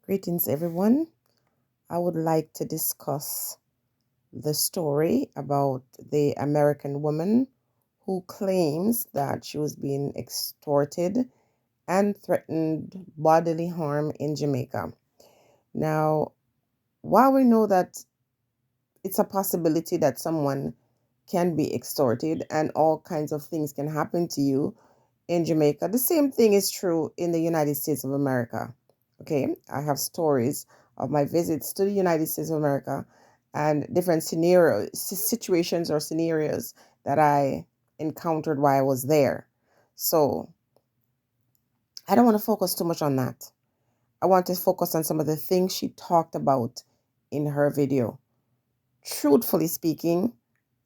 Greetings, everyone. I would like to discuss the story about the American woman who claims that she was being extorted and threatened bodily harm in Jamaica. Now, while we know that it's a possibility that someone can be extorted and all kinds of things can happen to you in Jamaica, the same thing is true in the United States of America. Okay, I have stories of my visits to the United States of America and different situations or scenarios that I encountered while I was there. So I don't want to focus too much on that. I want to focus on some of the things she talked about in her video. Truthfully speaking,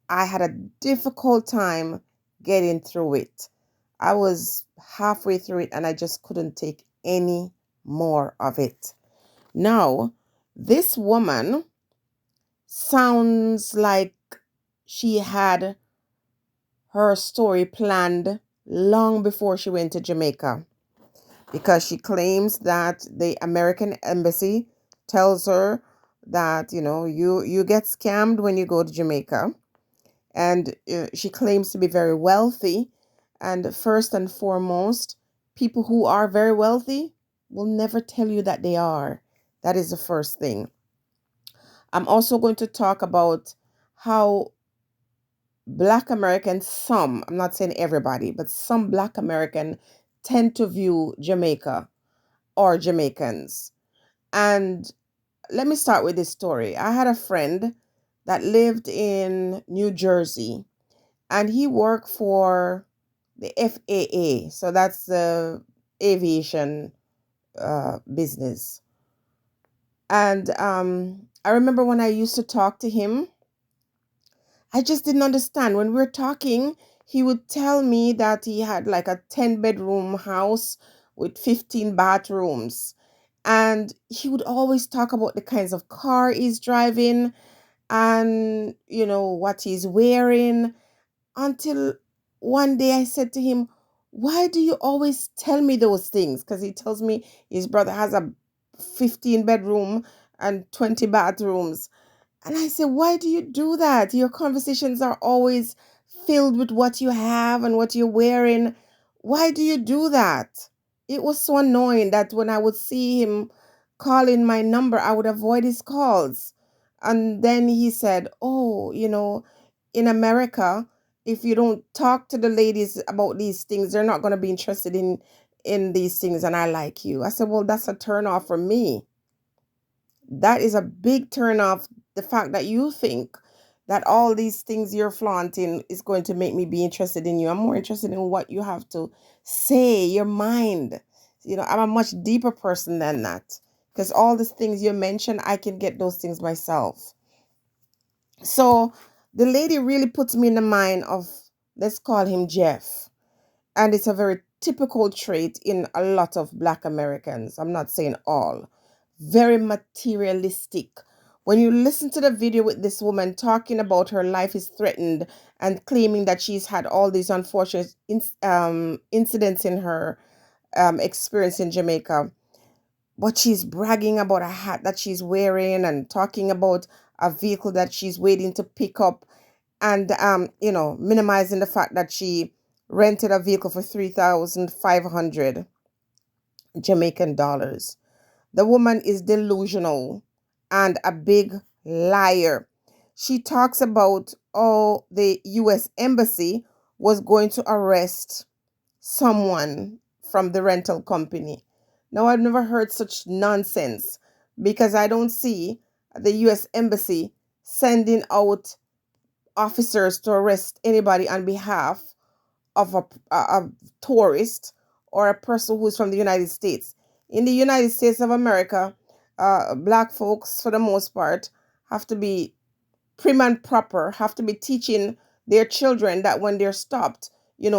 I had a difficult time getting through it. I was halfway through it and I just couldn't take any more of it. Now, this woman sounds like she had her story planned long before she went to Jamaica because she claims that the American embassy tells her that, you get scammed when you go to Jamaica. And she claims to be very wealthy. And first and foremost, people who are very wealthy will never tell you that they are. That is the first thing. I'm also going to talk about how Black Americans, I'm not saying everybody, but some Black American tend to view Jamaica or Jamaicans. And let me start with this story. I had a friend that lived in New Jersey and he worked for the FAA. So that's the aviation business. And I remember when I used to talk to him, I just didn't understand. When we were talking, he would tell me that he had like a 10-bedroom house with 15 bathrooms. And he would always talk about the kinds of car he's driving and, what he's wearing. Until one day I said to him, why do you always tell me those things? Because he tells me his brother has a 15-bedroom and 20 bathrooms. And I said, why do you do that? Your conversations are always filled with what you have and what you're wearing. Why do you do that? It was so annoying that when I would see him calling my number, I would avoid his calls. And then he said, oh, in America, if you don't talk to the ladies about these things, they're not going to be interested in these things. And I like you. I said, well, that's a turn off for me. That is a big turn off. The fact that you think that all these things you're flaunting is going to make me be interested in you. I'm more interested in what you have to say, your mind. I'm a much deeper person than that. Because all these things you mentioned, I can get those things myself. So the lady really puts me in the mind of, let's call him Jeff. And it's a very typical trait in a lot of Black Americans. I'm not saying all. Very materialistic. When you listen to the video with this woman talking about her life is threatened and claiming that she's had all these unfortunate incidents in her experience in Jamaica, but she's bragging about a hat that she's wearing and talking about a vehicle that she's waiting to pick up and minimizing the fact that she rented a vehicle for 3,500 Jamaican dollars. The woman is delusional and a big liar. She talks about how the US Embassy was going to arrest someone from the rental company. Now, I've never heard such nonsense because I don't see the US Embassy sending out officers to arrest anybody on behalf of a tourist or a person who's from the United States. In the United States of America, Black folks, for the most part, have to be prim and proper, have to be teaching their children that when they're stopped,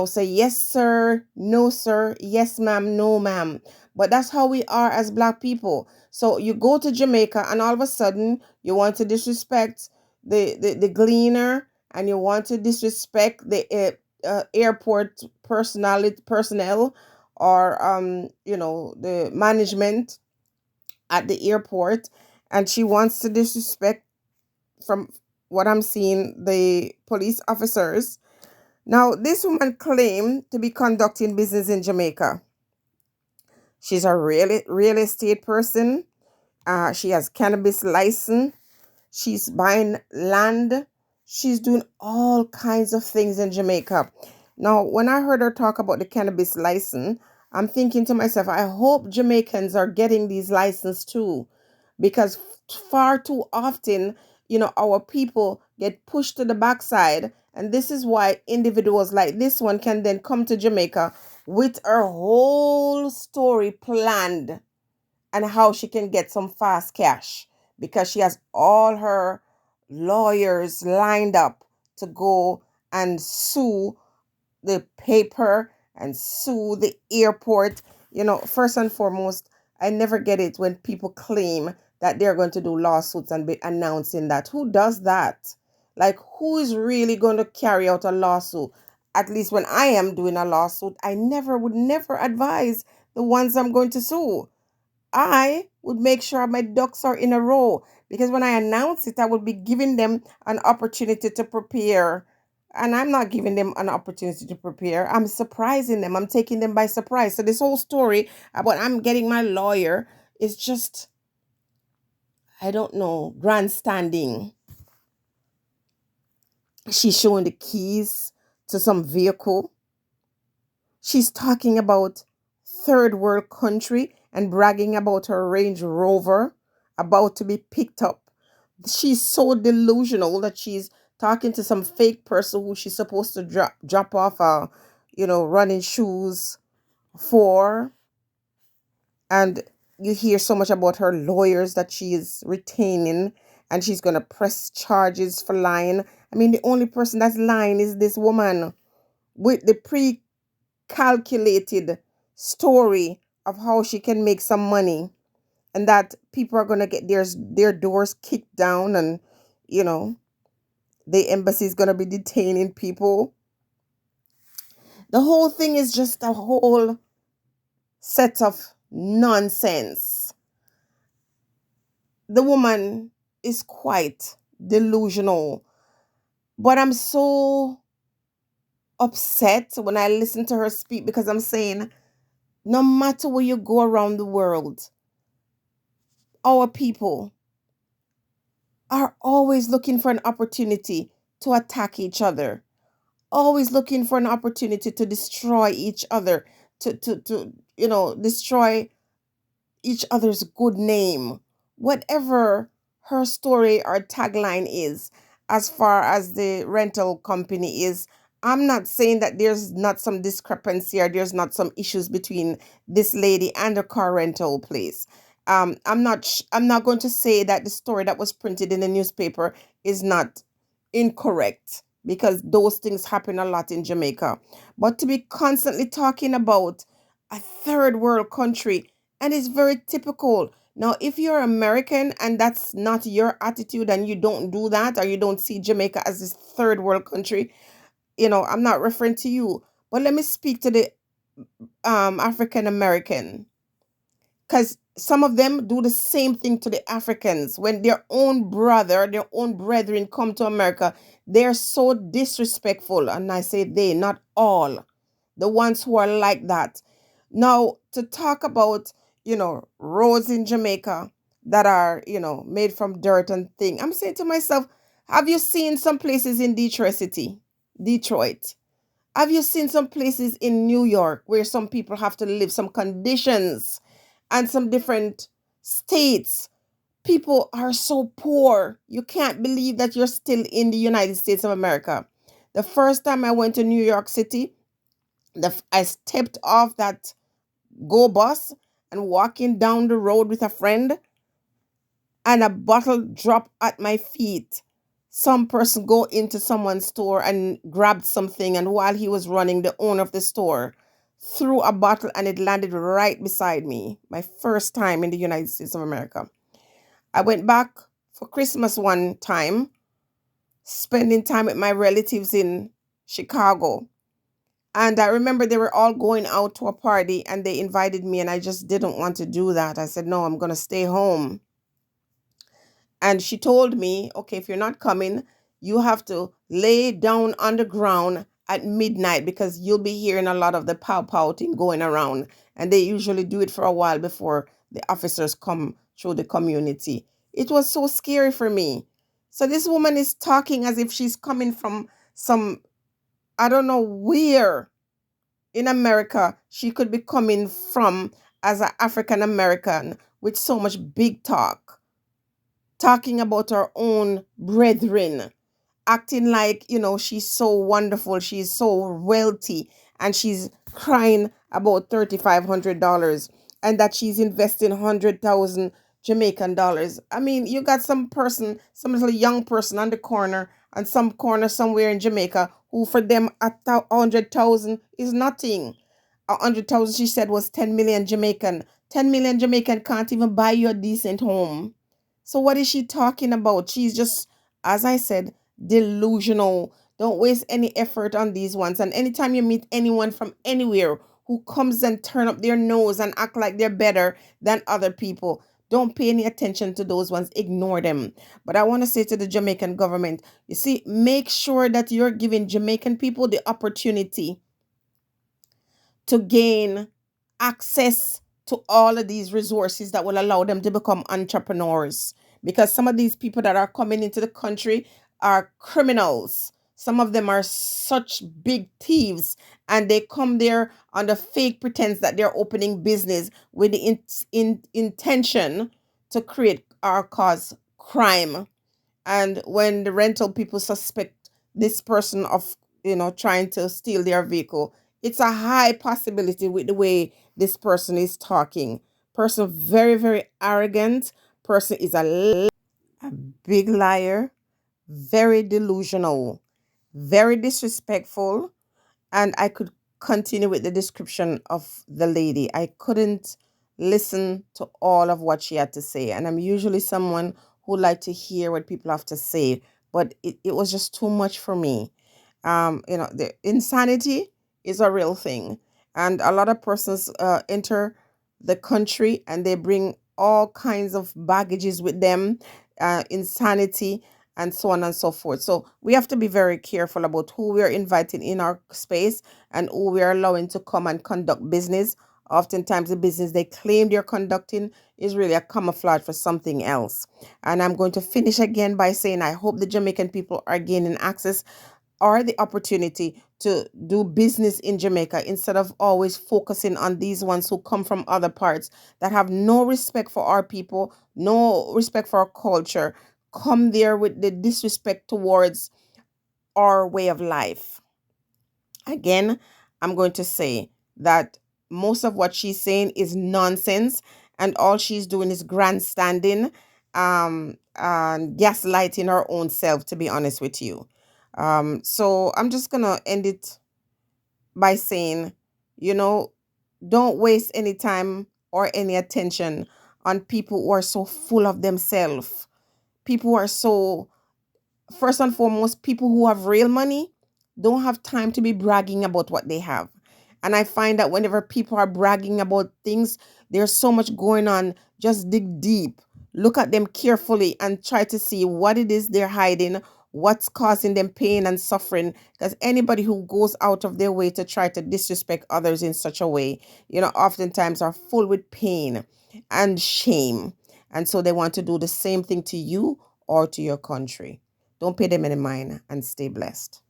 say yes, sir, no, sir, yes, ma'am, no, ma'am. But that's how we are as Black people. So you go to Jamaica and all of a sudden you want to disrespect the gleaner and you want to disrespect the airport personnel or the management at the airport, and she wants to disrespect, from what I'm seeing, the police officers. Now, this woman claimed to be conducting business in Jamaica. She's a real estate person. She has cannabis license. She's buying land. She's doing all kinds of things in Jamaica. Now, when I heard her talk about the cannabis license, I'm thinking to myself, I hope Jamaicans are getting these licenses too, because far too often, our people get pushed to the backside. And this is why individuals like this one can then come to Jamaica with her whole story planned and how she can get some fast cash, because she has all her lawyers lined up to go and sue the paper and sue the airport. First and foremost, I never get it when people claim that they're going to do lawsuits and be announcing that. Who does that? Like, who is really going to carry out a lawsuit? At least when I am doing a lawsuit, I would never advise the ones I'm going to sue. I would make sure my ducks are in a row, because when I announce it, I would be giving them an opportunity to prepare. And I'm not giving them an opportunity to prepare. I'm surprising them. I'm taking them by surprise. So this whole story about I'm getting my lawyer is just, I don't know, grandstanding. She's showing the keys to some vehicle. She's talking about third world country and bragging about her Range Rover about to be picked up. She's so delusional that she's talking to some fake person who she's supposed to drop off running shoes for. And you hear so much about her lawyers that she is retaining, and she's going to press charges for lying. I mean, the only person that's lying is this woman with the calculated story of how she can make some money, and that people are going to get their doors kicked down, and the embassy is going to be detaining people. The whole thing is just a whole set of nonsense. The woman is quite delusional, but I'm so upset when I listen to her speak, because I'm saying, no matter where you go around the world, our people are always looking for an opportunity to attack each other, always looking for an opportunity to destroy each other, to destroy each other's good name. Whatever her story or tagline is, as far as the rental company is, I'm not saying that there's not some discrepancy or there's not some issues between this lady and the car rental place. I'm not going to say that the story that was printed in the newspaper is not incorrect, because those things happen a lot in Jamaica. But to be constantly talking about a third world country, and it's very typical. Now, if you're American and that's not your attitude and you don't do that, or you don't see Jamaica as this third world country, I'm not referring to you. But let me speak to the African American, because some of them do the same thing to the Africans. When their own brother, their own brethren come to America, they're so disrespectful. And I say they, not all. The ones who are like that. Now, to talk about, roads in Jamaica that are, made from dirt and thing, I'm saying to myself, have you seen some places in Detroit City? Detroit. Have you seen some places in New York where some people have to live some conditions, and some different states? People are so poor. You can't believe that you're still in the United States of America. The first time I went to New York City, I stepped off that go bus and walking down the road with a friend, and a bottle dropped at my feet. Some person go into someone's store and grabbed something, and while he was running, the owner of the store threw a bottle and it landed right beside me. My first time in the United States of America. I went back for Christmas one time, spending time with my relatives in Chicago. And I remember they were all going out to a party and they invited me, and I just didn't want to do that. I said, no, I'm going to stay home. And she told me, okay, if you're not coming, you have to lay down on the ground at midnight because you'll be hearing a lot of the pow pow thing going around. And they usually do it for a while before the officers come through the community. It was so scary for me. So this woman is talking as if she's coming from some, I don't know where in America she could be coming from as an African American with so much big talk, talking about her own brethren, acting like, she's so wonderful, she's so wealthy, and she's crying about $3,500 and that she's investing 100,000 Jamaican dollars. I mean, you got some little young person on the corner and some corner somewhere in Jamaica who for them 100,000 is nothing. 100,000, she said, was 10 million Jamaican. 10 million Jamaican can't even buy you a decent home. So what is she talking about? She's just, as I said, delusional. Don't waste any effort on these ones. And anytime you meet anyone from anywhere who comes and turn up their nose and act like they're better than other people, don't pay any attention to those ones. Ignore them. But I want to say to the Jamaican government, you see, make sure that you're giving Jamaican people the opportunity to gain access to all of these resources that will allow them to become entrepreneurs. Because some of these people that are coming into the country are criminals. Some of them are such big thieves, and they come there on the fake pretense that they're opening business with the intention to create or cause crime. And when the rental people suspect this person of, trying to steal their vehicle, it's a high possibility with the way this person is talking. Person very, very arrogant. Person is a big liar, very delusional, very disrespectful, and I could continue with the description of the lady. I couldn't listen to all of what she had to say. And I'm usually someone who like to hear what people have to say, but it was just too much for me. The insanity is a real thing. And a lot of persons enter the country and they bring all kinds of baggages with them, insanity, and so on and so forth. So we have to be very careful about who we're inviting in our space and who we're allowing to come and conduct business. Oftentimes, the business they claim they're conducting is really a camouflage for something else. And I'm going to finish again by saying I hope the Jamaican people are gaining access or the opportunity to do business in Jamaica instead of always focusing on these ones who come from other parts that have no respect for our people, no respect for our culture, come there with the disrespect towards our way of life. Again, I'm going to say that most of what she's saying is nonsense, and all she's doing is grandstanding, and gaslighting her own self, to be honest with you. So I'm just gonna end it by saying, you know, don't waste any time or any attention on people who are so full of themselves. People who are so, first and foremost, people who have real money don't have time to be bragging about what they have. And I find that whenever people are bragging about things, there's so much going on. Just dig deep, look at them carefully, and try to see what it is they're hiding, what's causing them pain and suffering. Because anybody who goes out of their way to try to disrespect others in such a way, oftentimes are full with pain and shame. And so they want to do the same thing to you or to your country. Don't pay them any mind and stay blessed.